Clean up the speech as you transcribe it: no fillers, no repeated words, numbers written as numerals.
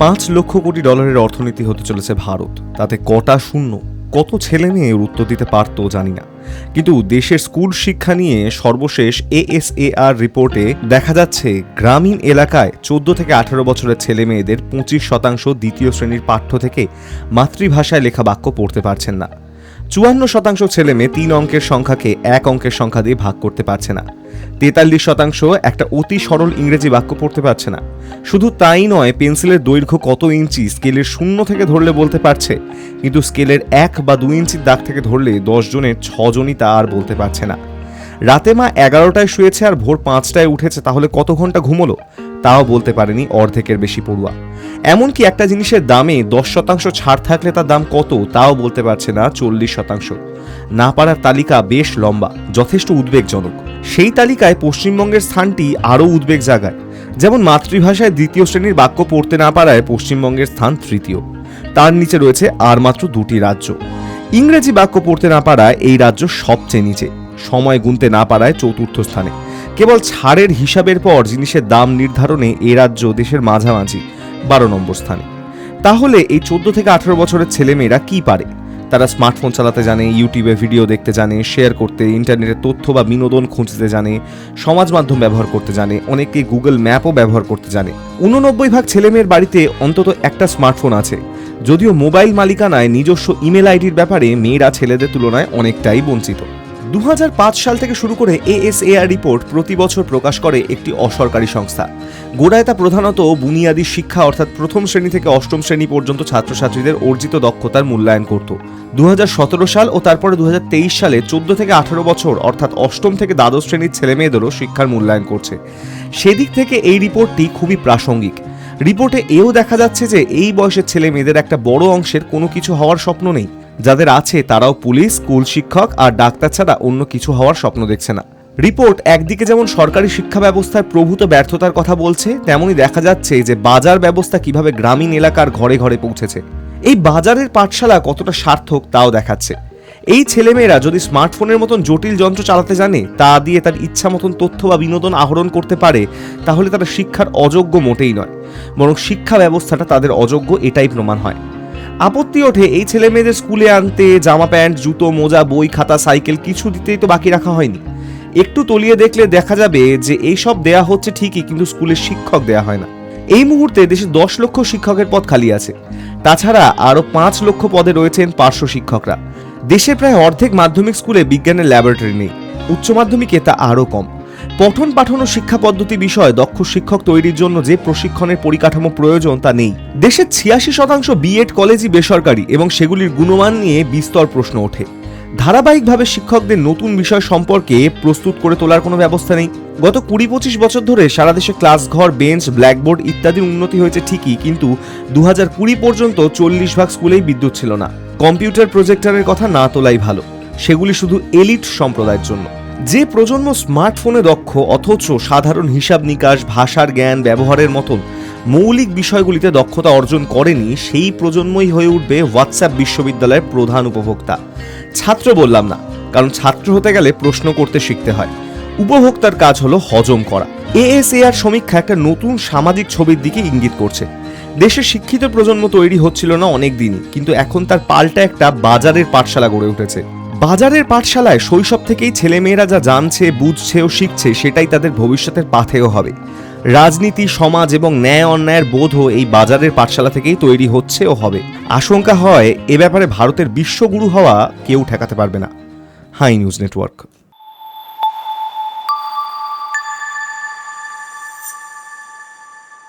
$5 লক্ষ কোটি অর্থনীতি হতে চলেছে ভারত। তাতে কটা শূন্য, কত ছেলে মেয়ে উত্তর দিতে পারতো জানি না। কিন্তু দেশের স্কুল শিক্ষা নিয়ে সর্বশেষ ASAR রিপোর্টে দেখা যাচ্ছে গ্রামীণ এলাকায় 14 থেকে 18 বছরের ছেলে মেয়েদের 25% দ্বিতীয় শ্রেণীর পাঠ্য থেকে মাতৃভাষায় লেখা বাক্য পড়তে পারছেন না। 54% ছেলে মেয়ে 3 অঙ্কের সংখ্যাকে 1 অঙ্কের সংখ্যা দিয়ে ভাগ করতে পারছে না। 43% একটা অতি সরল ইংরেজি বাক্য পড়তে পারছে না। শুধু তাই নয়, পেন্সিলের দৈর্ঘ্য কত ইঞ্চি স্কেলের 0 থেকে ধরলে বলতে পারছে, কিন্তু স্কেলের 1 বা 2 ইঞ্চির দাগ থেকে ধরলে 10 জনের 6 জনই তা আর বলতে পারছে না। রাতে মা 11টায় শুয়েছে আর ভোর 5টায় উঠেছে, তাহলে কত ঘন্টা ঘুমলো তাও বলতে পারেনি অর্ধেকের বেশি পড়ুয়া। এমনকি একটা জিনিসের দামে 10% ছাড় থাকলে তার দাম কত তাও বলতে পারছে না 40%। না পারার তালিকা বেশ লম্বা, যথেষ্ট উদ্বেগজনক। সেই তালিকায় পশ্চিমবঙ্গের স্থানটি আরও উদ্বেগ জাগায়। যেমন মাতৃভাষায় দ্বিতীয় শ্রেণীর বাক্য পড়তে না পারায় পশ্চিমবঙ্গের স্থান তৃতীয়। তার নিচে রয়েছে আর মাত্র 2টি রাজ্য। ইংরেজি বাক্য পড়তে না পারায় এই রাজ্য সবচেয়ে নিচে। সময় গুনতে না পারায় 4র্থ স্থানে। কেবল ছাড়ের হিসাবের পর জিনিসের দাম নির্ধারণে এ রাজ্য দেশের মাঝামাঝি 12 নম্বর স্থানে। তাহলে এই 14 থেকে 18 বছরের ছেলেমেয়েরা কি পারে? তারা স্মার্টফোন চালাতে জানে, ইউটিউবে ভিডিও দেখতে জানে, শেয়ার করতে, ইন্টারনেটে তথ্য বা বিনোদন খুঁজতে জানে, সমাজ মাধ্যম ব্যবহার করতে জানে, অনেকে গুগল ম্যাপও ব্যবহার করতে জানে। 89% ছেলেমেয়ের বাড়িতে অন্তত একটা স্মার্টফোন আছে। যদিও মোবাইল মালিকানায় নিজস্ব ইমেল আইডির ব্যাপারে মেয়েরা ছেলেদের তুলনায় অনেকটাই বঞ্চিত। 2005 সাল থেকে শুরু করে ASAR রিপোর্ট প্রতি বছর প্রকাশ করে একটি অসরকারি সংস্থা। গোড়ায় তা প্রধানত বুনিয়াদী শিক্ষা অর্থাৎ প্রথম শ্রেণী থেকে অষ্টম শ্রেণী পর্যন্ত ছাত্রছাত্রীদের অর্জিত দক্ষতার মূল্যায়ন করত। 2017 সাল ও তারপরে 2023 সালে 14 থেকে 18 বছর অর্থাৎ অষ্টম থেকে দ্বাদশ শ্রেণীর ছেলেমেয়েদেরও শিক্ষার মূল্যায়ন করছে। সেদিক থেকে এই রিপোর্টটি খুবই প্রাসঙ্গিক। রিপোর্টে এও দেখা যাচ্ছে যে এই বয়সের ছেলে মেয়েদের একটা বড় অংশের কোনো কিছু হওয়ার স্বপ্ন নেই। যাদের আছে তারাও পুলিশ, স্কুল শিক্ষক আর ডাক্তার ছাড়া অন্য কিছু হওয়ার স্বপ্ন দেখছে না। রিপোর্ট একদিকে যেমন সরকারি শিক্ষা ব্যবস্থার প্রভূত ব্যর্থতার কথা বলছে, তেমনই দেখা যাচ্ছে যে বাজার ব্যবস্থা কিভাবে গ্রামীণ এলাকার ঘরে ঘরে পৌঁছেছে। এই বাজারের পাঠশালা কতটা সার্থক তাও দেখাচ্ছে। এই ছেলেমেয়েরা যদি স্মার্টফোনের মতন জটিল যন্ত্র চালাতে জানে, তা দিয়ে তার ইচ্ছা মতন তথ্য বা বিনোদন আহরণ করতে পারে, তাহলে তারা শিক্ষার অযোগ্য মোটেই নয়, বরং শিক্ষা ব্যবস্থাটা তাদের অযোগ্য এটাই প্রমাণ হয়। আপত্তি ওঠে এই ছেলে মেয়েদের স্কুলে আনতে জামা প্যান্ট, জুতো, মোজা, বই, খাতা, সাইকেল কিছু দিতেই তো বাকি রাখা হয়নি। একটু তলিয়ে দেখলে দেখা যাবে যে এইসব দেয়া হচ্ছে ঠিকই, কিন্তু স্কুলের শিক্ষক দেয়া হয় না। এই মুহূর্তে দেশে 10 লক্ষ শিক্ষকের পদ খালি আছে। তাছাড়া আরও 5 লক্ষ পদে রয়েছেন পার্শ্ব শিক্ষকরা। দেশের প্রায় অর্ধেক মাধ্যমিক স্কুলে বিজ্ঞানের ল্যাবরেটরি নেই, উচ্চ মাধ্যমিকে তা আরও কম। পঠন পাঠন ও শিক্ষা পদ্ধতি বিষয়ে দক্ষ শিক্ষক তৈরির জন্য যে প্রশিক্ষণের পরিকাঠামো প্রয়োজন তা নেই। দেশের 86% বিএড কলেজই বেসরকারি এবং সেগুলির গুণমান নিয়ে বিস্তর প্রশ্ন ওঠে। ধারাবাহিকভাবে শিক্ষকদের নতুন বিষয় সম্পর্কে প্রস্তুত করে তোলার কোনো ব্যবস্থা নেই। গত 20-25 বছর ধরে সারা দেশে ক্লাসঘর, বেঞ্চ, ব্ল্যাকবোর্ড ইত্যাদির উন্নতি হয়েছে ঠিকই, কিন্তু 2020 পর্যন্ত 40% স্কুলেই বিদ্যুৎ ছিল না। কম্পিউটার প্রজেক্টরের কথা না তোলাই ভালো, সেগুলি শুধু এলিট সম্প্রদায়ের জন্য। যে প্রজন্ম স্মার্টফোনে দক্ষ অথচ সাধারণ হিসাব নিকাশ, ভাষার জ্ঞান, ব্যবহারের মতন মৌলিক বিষয়গুলিতে দক্ষতা অর্জন করেনি, সেই প্রজন্মই হয়ে উঠবে হোয়াটসঅ্যাপ বিশ্ববিদ্যালয়ের প্রধান উপভোক্তা। ছাত্র বললাম না, কারণ ছাত্র হতে গেলে প্রশ্ন করতে শিখতে হয়। উপভোক্তার কাজ হলো হজম করা। ASAR সমীক্ষা একটা নতুন সামাজিক ছবির দিকে ইঙ্গিত করছে। দেশের শিক্ষিত প্রজন্ম তৈরি হচ্ছিল না অনেক দিনই, কিন্তু এখন তার পাল্টা একটা বাজারের পাঠশালা গড়ে উঠেছে। বাজারের পাঠশালায় শৈশব থেকেই ছেলেমেয়েরা যা জানছে, বুঝছে ও শিখছে, সেটাই তাদের ভবিষ্যতের পাথেয় হবে। রাজনীতি, সমাজ এবং ন্যায় অন্যায়ের বোধও এই বাজারের পাঠশালা থেকেই তৈরি হচ্ছে ও হবে। আশঙ্কা হয় এ ব্যাপারে ভারতের বিশ্বগুরু হওয়া কেউ ঠেকাতে পারবে না। Hi news network.